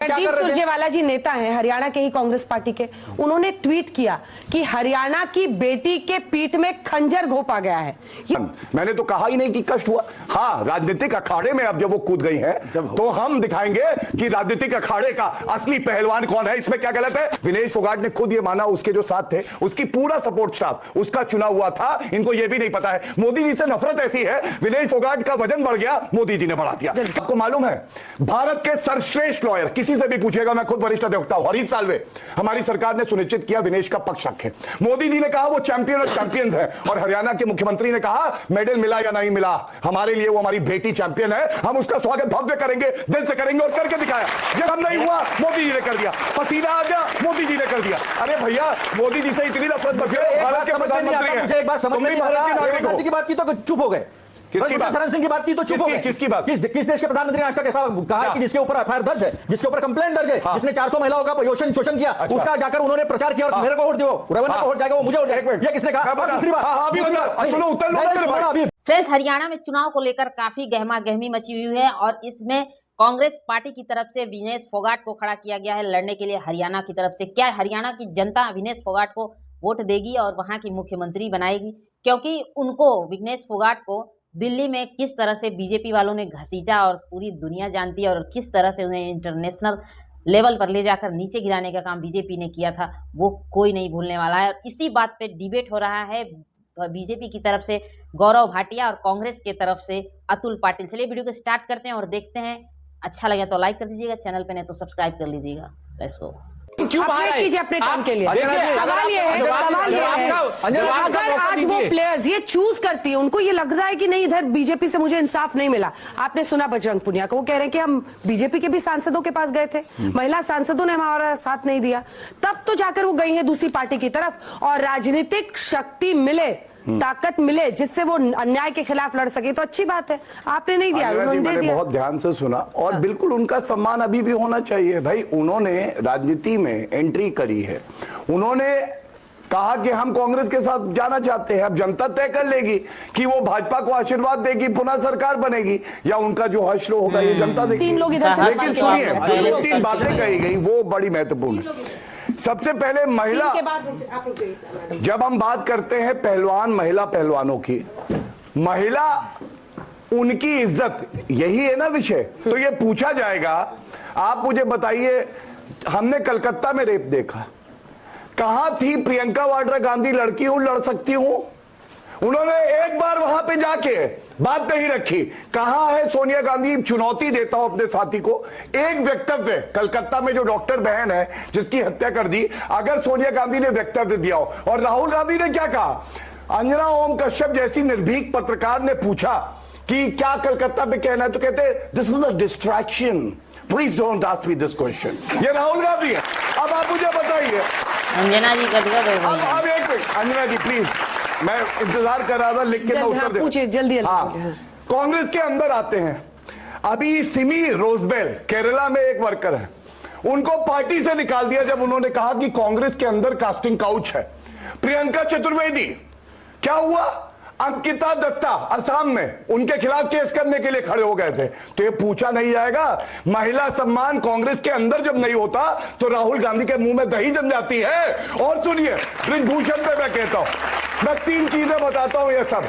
रणदीप सुरजेवाला जी नेता हैं हरियाणा के ही कांग्रेस पार्टी के, उन्होंने ट्वीट किया कि हरियाणा की बेटी के पीठ में खंजर घोंपा गया है। मैंने तो कहा ही नहीं कि कष्ट हुआ। हाँ, राजनीतिक अखाड़े में अब जब वो कूद गई हैं तो हम दिखाएंगे कि राजनीतिक अखाड़े का असली पहलवान कौन है। इसमें क्या गलत है? विनेश फोगाट ने खुद ये माना, उसके जो साथ थे उसकी पूरा सपोर्ट स्टाफ उसका चुना हुआ था। इनको ये भी नहीं पता है मोदी जी से नफरत ऐसी है, विनेश फोगाट का वजन बढ़ गया, मोदी जी ने बढ़ा दिया। आपको मालूम है भारत के सर्वश्रेष्ठ लॉयर, किसी से भी पूछेगा, मैं खुद वरिष्ठ अधिवक्ता हूं, हरीश साल्वे, हमारी सरकार ने सुनिश्चित किया विनेश का पक्ष रखे। मोदी जी ने कहा वो चैंपियन और चैंपियंस है, और हरियाणा के मुख्यमंत्री ने कहा मेडल मिला या नहीं मिला, हमारे लिए वो हमारी बेटी चैंपियन है, हम उसका स्वागत भव्य करेंगे, दिल से करेंगे, और करके दिखाया। ये हम नहीं हुआ, मोदी जी ने कर दिया। पसीना आ गया, मोदी जी ने कर दिया। अरे भैया, मोदी जी से इतनी नफरत बची है, भारत के प्रधानमंत्री हैं। मुझे एक बात समझ में नहीं आ रहा, राहुल गांधी की बात की तो चुप हो गए, शरण सिंह की बात की तो चुप हो गए। किसकी बात? किस देश के प्रधानमंत्री ने आज तक ऐसा कहा है कि जिसके ऊपर एफआईआर दर्ज है, जिसके ऊपर कंप्लेंट दर्ज है, जिसने 400 महिलाओं का शोषण किया, उसका जाकर उन्होंने प्रचार किया और मेरे को वोट दो, रवन्ना को वोट जाएगा, वो मुझे वोट जाएगा, ये किसने कहा? दूसरी बात, फ्रेंड्स, हरियाणा में चुनाव को लेकर काफी गहमा गहमी मची हुई है और इसमें कांग्रेस पार्टी की तरफ से विनेश फोगाट को खड़ा किया गया है लड़ने के लिए हरियाणा की तरफ से। क्या हरियाणा की जनता विनेश फोगाट को वोट देगी और वहां की मुख्यमंत्री बनाएगी? क्योंकि उनको, विनेश फोगाट को दिल्ली में किस तरह से बीजेपी वालों ने घसीटा और पूरी दुनिया जानती है, और किस तरह से उन्हें इंटरनेशनल लेवल पर ले जाकर नीचे गिराने का काम बीजेपी ने किया था, वो कोई नहीं भूलने वाला है। और इसी बात पे डिबेट हो रहा है बीजेपी की तरफ से गौरव भाटिया और कांग्रेस की तरफ से अतुल पाटिल। चलिए वीडियो को स्टार्ट करते हैं और देखते हैं। अच्छा लगे तो लाइक कर दीजिएगा, चैनल पे नहीं तो सब्सक्राइब कर लीजिएगा। Let's go. क्यों बाहर कीजिए अपने काम के लिए? सवाल ये है, अगर आज वो प्लेयर्स ये चूज करती है, उनको ये लग रहा है कि नहीं इधर बीजेपी से मुझे इंसाफ नहीं मिला। आपने सुना बजरंग पुनिया को, वो कह रहे हैं कि हम बीजेपी के भी सांसदों के पास गए थे, महिला सांसदों ने हमारा साथ नहीं दिया, तब तो जाकर वो गई है दूसरी पार्टी की तरफ। और राजनीतिक शक्ति मिले, ताकत मिले, जिससे वो अन्याय के खिलाफ लड़ सके तो अच्छी बात है। आपने नहीं दिया, उन्होंने दे दिया। बहुत ध्यान से सुना, और बिल्कुल उनका सम्मान अभी भी होना चाहिए। भाई, उन्होंने राजनीति में एंट्री करी है, उन्होंने कहा कि हम कांग्रेस के साथ जाना चाहते हैं। अब जनता तय कर लेगी कि वो भाजपा को आशीर्वाद देगी, पुनः सरकार बनेगी, या उनका जो हश्र होगा ये जनता देगी। तीन लोग इधर से, लेकिन सुनिए, जो 3 बातें कही गई वो बड़ी महत्वपूर्ण है। सबसे पहले महिला, जब हम बात करते हैं पहलवान, महिला पहलवानों की, महिला, उनकी इज्जत, यही है ना विषय। तो ये पूछा जाएगा, आप मुझे बताइए, हमने कलकत्ता में रेप देखा, कहां थी प्रियंका वाड्रा गांधी? लड़की हूं, लड़ सकती हूं। उन्होंने एक बार वहां पे जाके बात नहीं रखी। कहां है सोनिया गांधी? चुनौती देता हूं अपने साथी को, एक वक्तव्य कलकत्ता में जो डॉक्टर बहन है जिसकी हत्या कर दी, अगर सोनिया गांधी ने वक्तव्य दिया हो, और राहुल गांधी ने क्या कहा? अंजना ओम कश्यप जैसी निर्भीक पत्रकार ने पूछा कि क्या कलकत्ता में कहना है, तो कहते this is a distraction, please don't ask me this question. ये राहुल गांधी है। अब आप मुझे बताइए, अंजना जी गदगद हो गई। अब एक मिनट, अंजना जी प्लीज, मैं इंतजार कर रहा था, लिख के उत्तर दे। पूछिए जल्दी। हाँ, कांग्रेस के अंदर आते हैं। अभी सिमी रोजबेल केरला में एक वर्कर है, उनको पार्टी से निकाल दिया जब उन्होंने कहा कि कांग्रेस के अंदर कास्टिंग काउच है। प्रियंका चतुर्वेदी, क्या हुआ? अंकिता दत्ता असम में उनके खिलाफ केस करने के लिए खड़े हो गए थे। तो ये पूछा नहीं जाएगा? महिला सम्मान कांग्रेस के अंदर जब नहीं होता तो राहुल गांधी के मुंह में दही जम जाती है। और सुनिए, ब्रिजभूषण पे मैं कहता हूं, मैं 3 चीजें बताता हूं। ये सब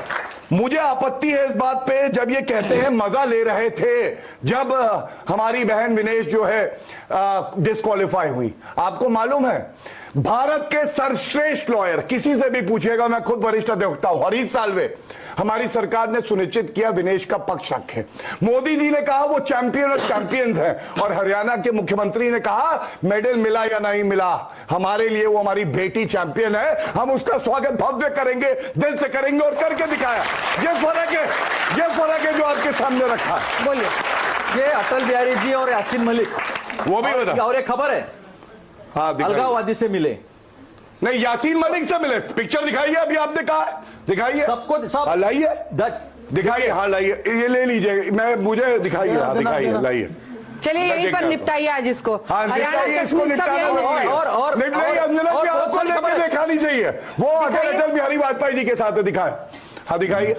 मुझे आपत्ति है इस बात पे, जब ये कहते हैं मजा ले रहे थे जब हमारी बहन विनेश जो है डिस्क्वालीफाई हुई। आपको मालूम है भारत के सर्वश्रेष्ठ लॉयर, किसी से भी पूछेगा, मैं खुद वरिष्ठ अधिवक्ता हूं, हरीश साल्वे, हमारी सरकार ने सुनिश्चित किया विनेश का पक्ष रखे। मोदी जी ने कहा वो चैंपियन और चैंपियंस हैं, और हरियाणा के मुख्यमंत्री ने कहा मेडल मिला या नहीं मिला, हमारे लिए वो हमारी बेटी चैंपियन है, हम उसका स्वागत भव्य करेंगे, दिल से करेंगे, और करके दिखाया। ये फर्क है, ये फर्क है जो आपके सामने रखा। बोलिए। ये अटल बिहारी जी और यासीन मलिक, वो भी बता। और एक खबर है, हाँ, अलगाववादी से मिले। नहीं, यासीन मलिक से मिले, पिक्चर दिखाइए, अभी आपने कहा है, दिखाइए सबको, सब लाइए, दिखाइए। हाँ लाइए, ये ले लीजिए, मैं, मुझे दिखाइए, हाँ दिखाइए, लाइए। चलिए यहीं पर निपटाइए आज इसको। हरियाणा कश्मीर सब यही और अंजना की आपको लेकर दिखानी चाहिए। वो अगर अटल बिहारी वाजपेयी जी के साथ दिखाए। हाँ दिखाइए,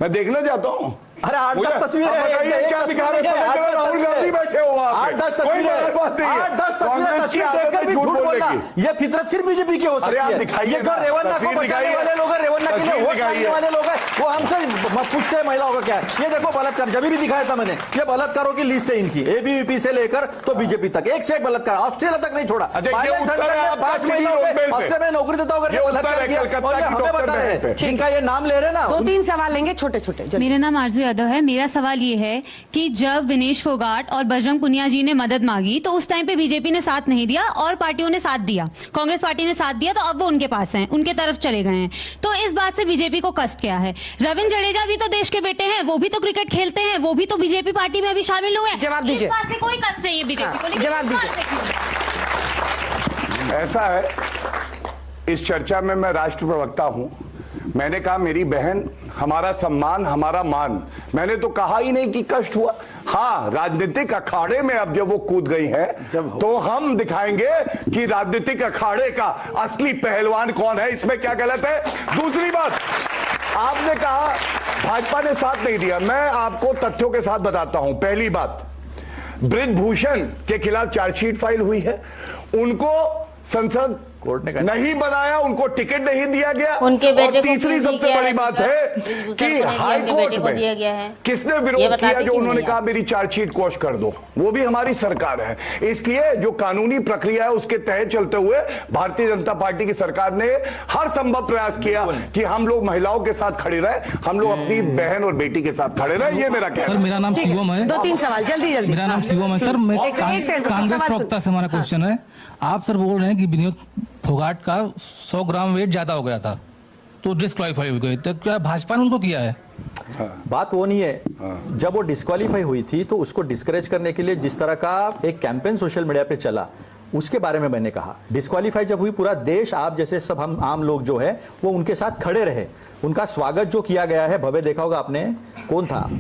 मैं देखना चाहता हूँ। अरे 8-10 तस्वीरें हैं, बताइए क्या दिखा रहे हैं? राहुल गांधी बैठे हो वहां पे। 8-10 कोई तस्वीरें, बड़ी बात नहीं है। 8-10 कांग्रेस की तस्वीर आदत है देखकर भी झूठ झूठ बोलने बोलना, की। ये फितरत सिर्फ बीजेपी की हो सकती आप है। दिखाइए ये जो ना, रेवन्ना को तस्वीर बचाने दिखाइए। वाले लोग हैं, रेवन्ना के लिए तस्वीर वोट दिखाइए। मांगने वाले लोग हैं, वो हमसे पूछते हैं महिलाओं का क्या है। ये देखो बलात्कार, जब भी दिखाया था मैंने, ये बलात्कारों की लिस्ट है इनकी, एबीवीपी से लेकर तो बीजेपी तक, एक से एक बलात्कार, ऑस्ट्रेलिया तक नहीं छोड़ा। अच्छा, ये पायलट उत्तर धनखड़ है ने आपका 5 सिटी महिलाओं रोडमेल पे पे। ऑस्ट्रेलिया में नौकरी देता होकर ये उत्तर बलात्कार है किया, कलकत्ता और ये की हमें डॉक्टर बता रहे बहन पे। हैं, जिनका ये नाम ले रहे हैं ना। 2-3 सवाल लेंगे छोटे छोटे। मेरा नाम आरजू यादव है। मेरा सवाल ये है कि जब विनेश फोगाट और बजरंग पुनिया जी ने मदद मांगी तो उस टाइम पे बीजेपी ने साथ नहीं दिया और पार्टियों ने साथ दिया, कांग्रेस पार्टी ने साथ दिया, तो अब वो उनके पास हैं, उनके तरफ चले गए हैं। तो इस बात से बीजेपी को कष्ट क्या है? रविंद्र जडेजा भी तो देश के बेटे हैं, वो भी तो क्रिकेट खेलते हैं, वो भी तो बीजेपी पार्टी में अभी शामिल हुए हैं। जवाब दीजिए। इस बात से कोई कष्ट नहीं है बीजेपी को, लेकिन जवाब इस बात दीजिए। से क्यों? ऐसा है, इस चर्चा में मैं राष्ट्र प्रवक्ता हूं। मैंने कहा मेरी बहन, हमारा सम्मान, हमारा मान। मैंने तो कहा ही नहीं कि कष्ट हुआ। हाँ, राजनीतिक अखाड़े में अब जब वो कूद गई है तो हम दिखाएंगे कि राजनीतिक अखाड़े का असली पहलवान कौन है। इसमें क्या गलत है? दूसरी बात, आपने कहा भाजपा ने साथ नहीं दिया। मैं आपको तथ्यों के साथ बताता हूं। पहली बात, बृजभूषण के खिलाफ चार्जशीट फाइल हुई है, उनको संसद कोर्ट ने नहीं बनाया, उनको टिकट नहीं दिया गया। उनके बेटे और को तीसरी क्यों नहीं सबसे किया बड़ी है बात टिकट? है बृजभूषण कि को नहीं दिया, हाई उनके कोर्ट बेटे को दिया गया है। में किसने ये विरोध बताते किया? जो क्यों उन्होंने नहीं कहा आप? मेरी चार्जशीट कोश कर दो, वो भी हमारी सरकार है। इसलिए जो कानूनी प्रक्रिया है उसके तहत चलते हुए भारतीय जनता पार्टी की सरकार ने हर संभव प्रयास किया कि हम लोग महिलाओं के साथ खड़े रहे, हम लोग अपनी बहन और बेटी के साथ खड़े रहे। ये मेरा सर कहना है। मेरा नाम शिवम है। 2-3 सवाल जल्दी जल्दी। मेरा नाम शिवम है सर। मैं एक सेकंड, कांग्रेस सवाल सुन। प्रवक्ता से हमारा क्वेश्चन है। आप सर बोल रहे हैं कि विनोद फोगाट का 100 ग्राम वेट ज्यादा हो गया था तो डिस्क्वालीफाई हो गए, तो क्या भाजपा ने उनको किया है? बात वो नहीं है। जब वो डिस्क्वालीफाई हुई थी तो उसको डिस्करेज करने के लिए जिस तरह का एक कैंपेन सोशल मीडिया पे चला, उसके बारे में मैंने कहा। डिस्क्वालीफाई जब हुई, पूरा देश, आप जैसे सब हम आम लोग जो है वो उनके साथ खड़े रहे। उनका स्वागत जो किया गया है, भव्य देखा होगा आपने, कौन था?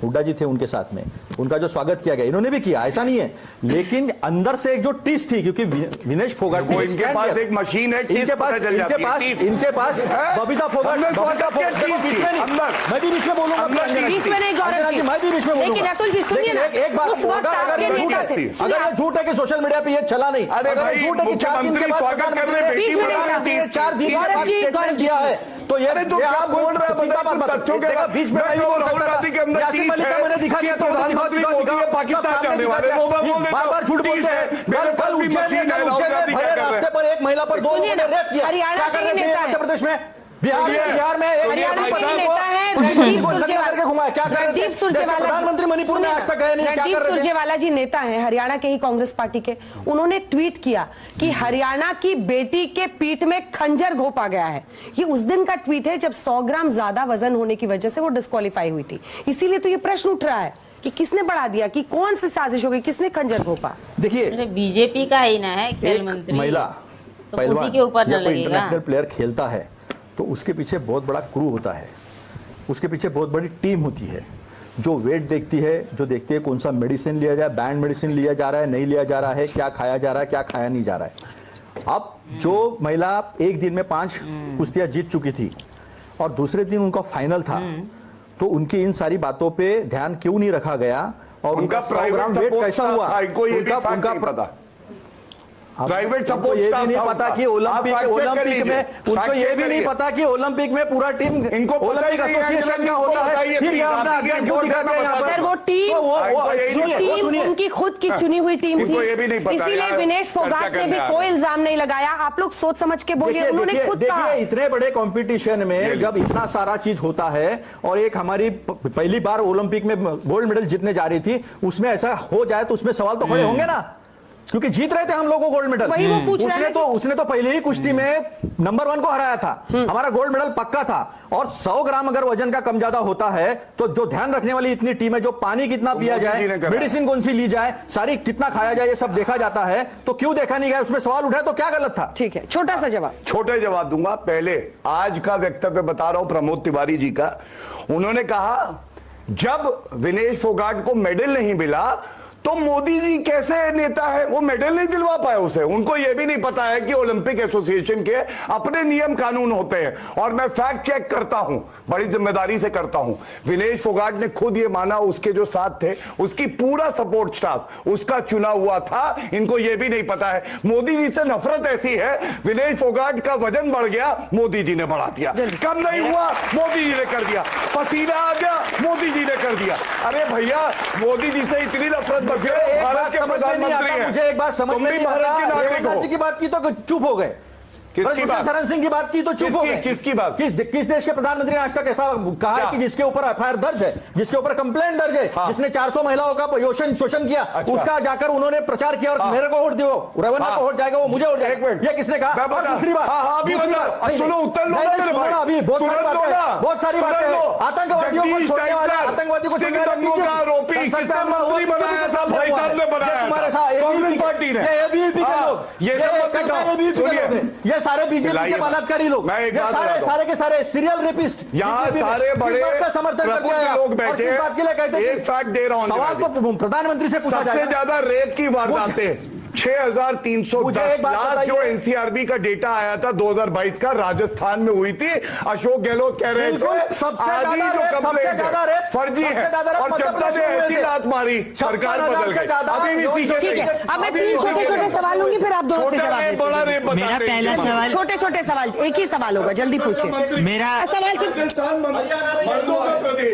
हुड्डा जी थे उनके साथ में, उनका जो स्वागत किया गया, इन्होंने भी किया, ऐसा नहीं है। लेकिन अंदर से एक जो टीस थी, क्योंकि विनेश फोगाट वो इनके पास एक मशीन है, टीस इनके पता पास चल जाती है, टीस। इनके पास है? बबीता फोगाट, हमने स्वागत किया, देखो, टीस बीच थी, में नहीं, अंदर। मैं भी बीच में बोलूंगा, अंदर अंजना जी। बीच में नहीं, गौरव अंजना जी। मैं भी बीच में बोलूंगा। लेकिन अतुल जी सुनिए ना, एक बात, उस वक्त अगर आपके ये झूठ नेता है, से- सुनिए अगर ये झूठ है कि सोशल मीडिया पे ये चला नहीं, अरे अगर भाई, ये झूठ है कि 4 दिन के बाद स्वागत कर रहे हैं, बीच में नहीं, 4 दिन के गौरव बाद जी, स्टेटमेंट गौरव जी, दिया है, तो ये अरे तो क्या आप बोल रहे हैं? सीधा बात बता, तथ्यों के देखा, बाद- बीच में मैं भी बोल राहुल सकता गांधी के था। अंदर यासीन चीज मलिक का है मैंने दिखा दिया, तो प्रधानमंत्री मोदी है, पाकिस्तान जाने वाले, वो मैं बोल देता हूं। बार-बार झूठ बोलते हैं। मेरे पास कल भी उज्जैन मशीन में है, राहुल गांधी क्या भरे कर रहे रास्ते हैं? पर एक महिला पर 2 सुनिए लोगों ने ना, रेप किया। हरियाणा क्या के कर रहे ही थे नेता मध्य है। प्रदेश में? बिहार में एक हरियाणा के महिला ही नेता है को रणदीप को नग्न करके घुमाया, क्या कर रहे थे? रणदीप देश के सुरजेवाला जी। प्रधानमंत्री मणिपुर में आज तक गए नहीं, क्या रणदीप कर रहे थे? सुरजेवाला जी नेता हैं हरियाणा के ही कांग्रेस पार्टी के। उन्होंने ट्वीट किया कि हरियाणा की बेटी के पीठ में खंजर घोंपा गया है। ये उस दिन का ट्वीट है जब 100 ग्राम ज्यादा वजन होने की वजह से वो डिस्क्वालीफाई हुई थी। इसीलिए तो ये प्रश्न उठ रहा है कि किसने बढ़ा दिया, कि कौन सी साजिश हो गई, किसने खंजर घोंपा। देखिए, अरे बीजेपी का ही ना है खेल एक मंत्री, महिला तो पहलवान उसी के ऊपर न या कोई लगेगा। इंटरनेशनल प्लेयर खेलता है तो उसके पीछे बहुत बड़ा क्रू होता है, उसके पीछे बहुत बड़ी टीम होती है जो वेट देखती है, जो देखती है कौन सा मेडिसिन लिया जाए, बैंड मेडिसिन लिया जा रहा है, नहीं लिया जा रहा है, क्या खाया जा रहा है, क्या खाया नहीं जा रहा है। अब जो महिला एक दिन में 5 कुश्तियां जीत चुकी थी और दूसरे दिन उनका फाइनल था, तो उनकी इन सारी बातों पे ध्यान क्यों नहीं रखा गया और उनका 100 ग्राम वेट कैसा हुआ? उनका प्राइवेट उनको सपोर्ट ये भी नहीं पता कि ओलंपिक में उनको ये भी नहीं पता कि ओलंपिक में पूरा टीम इनको ओलंपिक एसोसिएशन का होता है। फिर ये अपना अध्ययन क्यों दिखाते हैं यहाँ पर? सर वो टीम सुनिए, उनकी खुद की चुनी हुई टीम थी, इनको ये भी नहीं पता इसीलिए यार, विनेश फोगाट ने भी कोई इल्जाम नहीं लगाया। आप लोग सोच समझ के बोलिए, उन्होंने खुद कहा। देखिए, इतने बड़े कंपटीशन में जब इतना सारा चीज होता है और एक हमारी पहली बार ओलंपिक में गोल्ड मेडल जीतने जा रही थी, उसमें ऐसा हो जाए तो उसमें सवाल तो खड़े होंगे ना, क्योंकि जीत रहे थे हम लोगों को गोल्ड मेडल। वही वो पूछ रहे हैं उसने तो पहले ही कुश्ती में नंबर 1 को हराया था, हमारा गोल्ड मेडल पक्का था। और 100 ग्राम अगर वजन का कम ज्यादा होता है तो जो ध्यान रखने वाली इतनी टीम है, जो पानी कितना पिया जाए, मेडिसिन कौन सी ली जाए, सारी कितना खाया जाए, ये सब देखा जाता है। तो क्यों देखा नहीं गया? उसमें सवाल उठाया तो क्या गलत था? ठीक है, छोटा सा जवाब। छोटे जवाब दूंगा। पहले आज का वक्तव्य बता रहा हूं प्रमोद तिवारी जी का। उन्होंने कहा जब विनेश फोगाट को मेडल नहीं मिला तो मोदी जी कैसे नेता है? वो मेडल नहीं दिलवा पाए उसे। उनको यह भी नहीं पता है कि ओलंपिक एसोसिएशन के अपने नियम कानून होते हैं। और मैं फैक्ट चेक करता हूं, बड़ी जिम्मेदारी से करता हूं। विनेश फोगाट ने खुद ये माना, उसके जो साथ थे उसकी पूरा सपोर्ट स्टाफ उसका चुना हुआ था। इनको यह भी नहीं पता है। मोदी जी से नफरत ऐसी है, विनेश फोगाट का वजन बढ़ गया, मोदी जी ने बढ़ा दिया। कम नहीं हुआ, मोदी जी ने कर दिया। पसीना आ गया, मोदी जी ने कर दिया। अरे भैया, मोदी जी से इतनी नफरत मुझे एक बात समझ में नहीं आता, मुझे एक बात समझ में नहीं आता, रेवन्ना जी की बात की तो चुप हो गए, किसकी बात? शरण सिंह की बात की तो चुप हो गए। किसकी बात? किस देश के प्रधानमंत्री ने आज तक ऐसा कहा है कि जिसके ऊपर एफआईआर दर्ज है, जिसके ऊपर कंप्लेंट दर्ज है, जिसने 400 महिलाओं का शोषण किया, उसका जाकर उन्होंने प्रचार किया और मेरे को वोट दियो, रेवन्ना को वोट जाएगा, वो मुझे वोट जाएगा। ये किसने कहा? और दूसरी बात, सुनो, उत्तर लो अभी बहुत सारी बातें हैं। आतंकवादियों को छोड़ने वाले, आतंकवादियों को छोड़ने तुम्हारे साथ एबीवीपी के लोग, ये सारे बीजेपी के बलात्कारी लोग, सारे के सारे सीरियल रेपिस्ट, यहाँ सारे बड़े समर्थन कर दिया लोग बैठे हैं। बात के लिए कहते हैं, एक फैक्ट दे रहा हूं, सवाल तो प्रधानमंत्री से पूछा जाएगा। सबसे ज्यादा रेप की वारदातें 6310 लाख जो एनसीआरबी का डेटा आया था 2022 का, राजस्थान में हुई थी। अशोक गहलोत कह रहे थे फर्जी है, और जनता ने ऐसी लात मारी, सरकार बदल गई। अभी भी ठीक है, अब मैं 3 छोटे-छोटे सवाल लूंगी, फिर आप दोनों से जवाब दीजिए। मेरा पहला सवाल, छोटे-छोटे सवाल, एक ही सवाल होगा, जल्दी पूछिए। मेरा सवाल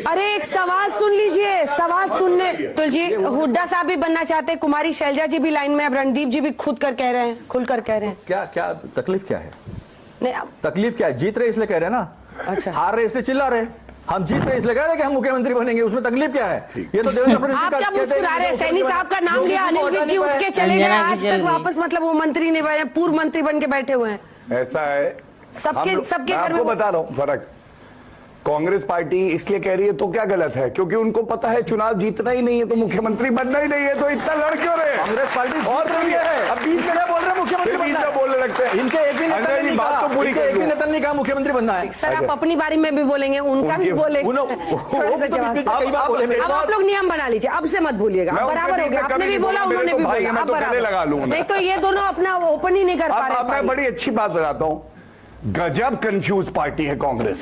अरे एक सवाल सुन लीजिए, सवाल सुनने तो जी। हुड्डा साहब भी बनना चाहते, कुमारी शैलजा जी भी लाइन में, अब रणदीप जी भी खुद कर कह रहे हैं, खुलकर कह रहे हैं। क्या तकलीफ क्या है? नहीं, तकलीफ क्या है? जीत रहे इसलिए कह रहे हैं ना, अच्छा, हार रहे इसलिए चिल्ला रहे। हम जीत रहे इसलिए कह रहे हैं कि हम मुख्यमंत्री बनेंगे, उसमें तकलीफ क्या है? ये तो देवेंद्र फडणवीस आप क्या मुस्कुरा रहे हैं? सैनी साहब का नाम लिया, अनिल विज जी उठ के चले गए, आज तक वापस मतलब वो मंत्री नहीं बने, पूर्व मंत्री बन के बैठे हुए हैं। ऐसा है, सबके घर में बता रहा हूं फर्क। कांग्रेस पार्टी इसलिए कह रही है तो क्या गलत है? क्योंकि उनको पता है चुनाव जीतना ही नहीं है, तो मुख्यमंत्री बनना ही नहीं है, तो इतना लड़ क्यों रहे? कांग्रेस पार्टी और अब बीच में बोल रहे मुख्यमंत्री बनना है, बोलने लगते हैं। इनके एक भी नेता ने बात तो पूरी, एक भी नेता ने कहा मुख्यमंत्री बनना है। सर आप अपनी बारी में भी बोलेंगे, उनका भी बोलेंगे। अब आप लोग नियम बना लीजिए, अब से मत भूलिएगा, बराबर हो गया। आपने भी बोला, उन्होंने भी बोला, अब बराबर। नहीं तो ये दोनों अपना ओपन ही नहीं कर पा रहे। मैं बड़ी अच्छी बात बताता हूं, गजब कंफ्यूज पार्टी है कांग्रेस।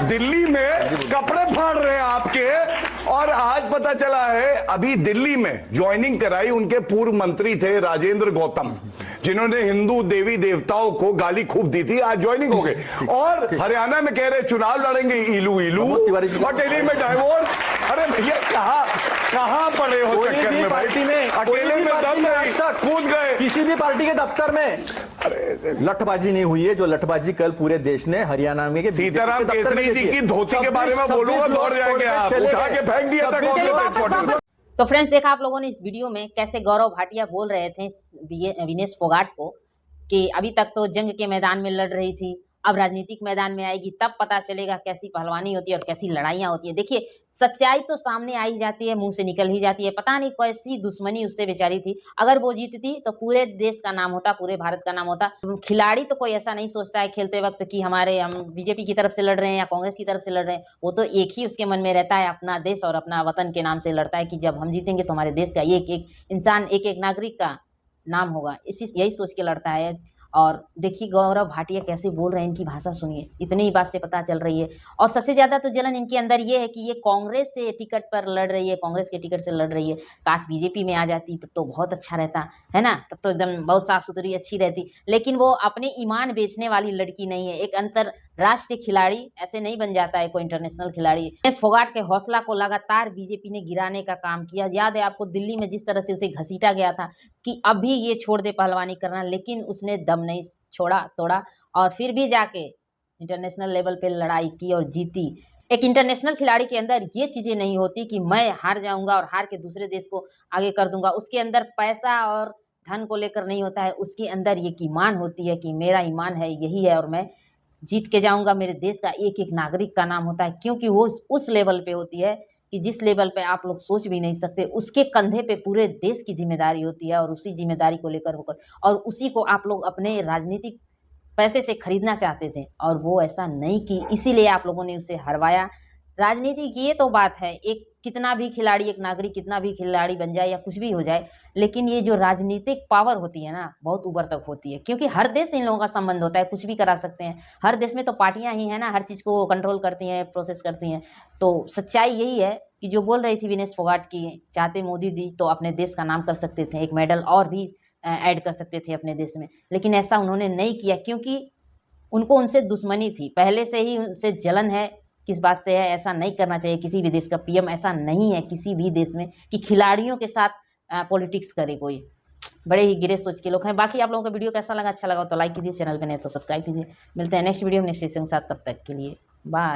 दिल्ली में कपड़े फाड़ रहे हैं आपके, और आज पता चला है अभी दिल्ली में ज्वाइनिंग कराई उनके पूर्व मंत्री थे राजेंद्र गौतम, जिन्होंने हिंदू देवी देवताओं को गाली खूब दी थी, आज ज्वाइनिंग हो गए। और हरियाणा में कह रहे चुनाव लड़ेंगे इलू इलू, और दिल्ली में डाइवोर्स। अरे भैया कहां पड़े हो चक्कर में? पार्टी में अकेले में दम नहीं, कूद गए। किसी भी पार्टी के दफ्तर में लठबाजी नहीं हुई है, जो लठबाजी कल पूरे देश ने हरियाणा में सीताराम केसरी जी की धोती के बारे में बोलूंगा, दौड़ जाएंगे आप, उठा के फेंक दिया था कांग्रेस। तो फ्रेंड्स, देखा आप लोगों ने इस वीडियो में कैसे गौरव भाटिया बोल रहे थे विनेश फोगाट को कि अभी तक तो जंग के मैदान में लड़ रही थी, अब राजनीतिक मैदान में आएगी तब पता चलेगा कैसी पहलवानी होती है और कैसी लड़ाइयाँ होती है। देखिए, सच्चाई तो सामने आ ही जाती है, मुंह से निकल ही जाती है। पता नहीं कैसी दुश्मनी उससे बेचारी थी, अगर वो जीतती तो पूरे देश का नाम होता, पूरे भारत का नाम होता। खिलाड़ी तो कोई ऐसा नहीं सोचता है खेलते वक्त कि हम बीजेपी की तरफ से लड़ रहे हैं या कांग्रेस की तरफ से लड़ रहे हैं। वो तो एक ही उसके मन में रहता है, अपना देश और अपना वतन के नाम से लड़ता है कि जब हम जीतेंगे तो हमारे देश का एक एक इंसान, एक एक नागरिक का नाम होगा, यही सोच के लड़ता है। और देखिए गौरव भाटिया कैसे बोल रहे हैं, इनकी भाषा सुनिए, इतनी ही बात से पता चल रही है। और सबसे ज्यादा तो जलन इनके अंदर ये है कि ये कांग्रेस से टिकट पर लड़ रही है, कांग्रेस के टिकट से लड़ रही है। काश बीजेपी में आ जाती तो बहुत अच्छा रहता है ना, तब तो एकदम बहुत साफ सुथरी अच्छी रहती। लेकिन वो अपने ईमान बेचने वाली लड़की नहीं है, एक अंतरराष्ट्रीय खिलाड़ी ऐसे नहीं बन जाता है कोई इंटरनेशनल खिलाड़ी। विनेश फोगाट के हौसला को लगातार बीजेपी ने गिराने का काम किया। याद है आपको दिल्ली में जिस तरह से उसे घसीटा गया था कि अभी ये छोड़ दे पहलवानी करना, लेकिन उसने दम नहीं छोड़ा तोड़ा और फिर भी जाके इंटरनेशनल लेवल पे लड़ाई की और जीती। एक इंटरनेशनल खिलाड़ी के अंदर ये चीजें नहीं होती कि मैं हार जाऊंगा और हार के दूसरे देश को आगे कर दूंगा। उसके अंदर पैसा और धन को लेकर नहीं होता है, उसके अंदर ये ईमान होती है कि मेरा ईमान है यही है और मैं जीत के जाऊंगा, मेरे देश का एक एक नागरिक का नाम होता है। क्योंकि वो उस लेवल पे होती है कि जिस लेवल पे आप लोग सोच भी नहीं सकते, उसके कंधे पे पूरे देश की जिम्मेदारी होती है और उसी जिम्मेदारी को लेकर होकर और उसी को आप लोग अपने राजनीतिक पैसे से खरीदना चाहते थे और वो ऐसा नहीं की, इसीलिए आप लोगों ने उसे हरवाया। राजनीति की ये तो बात है, एक कितना भी खिलाड़ी, एक नागरिक कितना भी खिलाड़ी बन जाए या कुछ भी हो जाए, लेकिन ये जो राजनीतिक पावर होती है ना, बहुत ऊपर तक होती है, क्योंकि हर देश से इन लोगों का संबंध होता है, कुछ भी करा सकते हैं। हर देश में तो पार्टियां ही हैं ना, हर चीज़ को कंट्रोल करती हैं, प्रोसेस करती हैं। तो सच्चाई यही है कि जो बोल रही थी विनेश फोगाट की, चाहते मोदी जी तो अपने देश का नाम कर सकते थे, एक मेडल और भी ऐड कर सकते थे अपने देश में, लेकिन ऐसा उन्होंने नहीं किया, क्योंकि उनको उनसे दुश्मनी थी, पहले से ही उनसे जलन है। किस बात से है? ऐसा नहीं करना चाहिए किसी भी देश का पीएम, ऐसा नहीं है किसी भी देश में कि खिलाड़ियों के साथ पॉलिटिक्स करे कोई। बड़े ही गिरे सोच के लोग हैं। बाकी आप लोगों का वीडियो कैसा लगा? अच्छा लगा तो लाइक कीजिए, चैनल पे नहीं तो सब्सक्राइब कीजिए। मिलते हैं नेक्स्ट वीडियो में नेक्स्ट सेशन के साथ, तब तक के लिए बाय।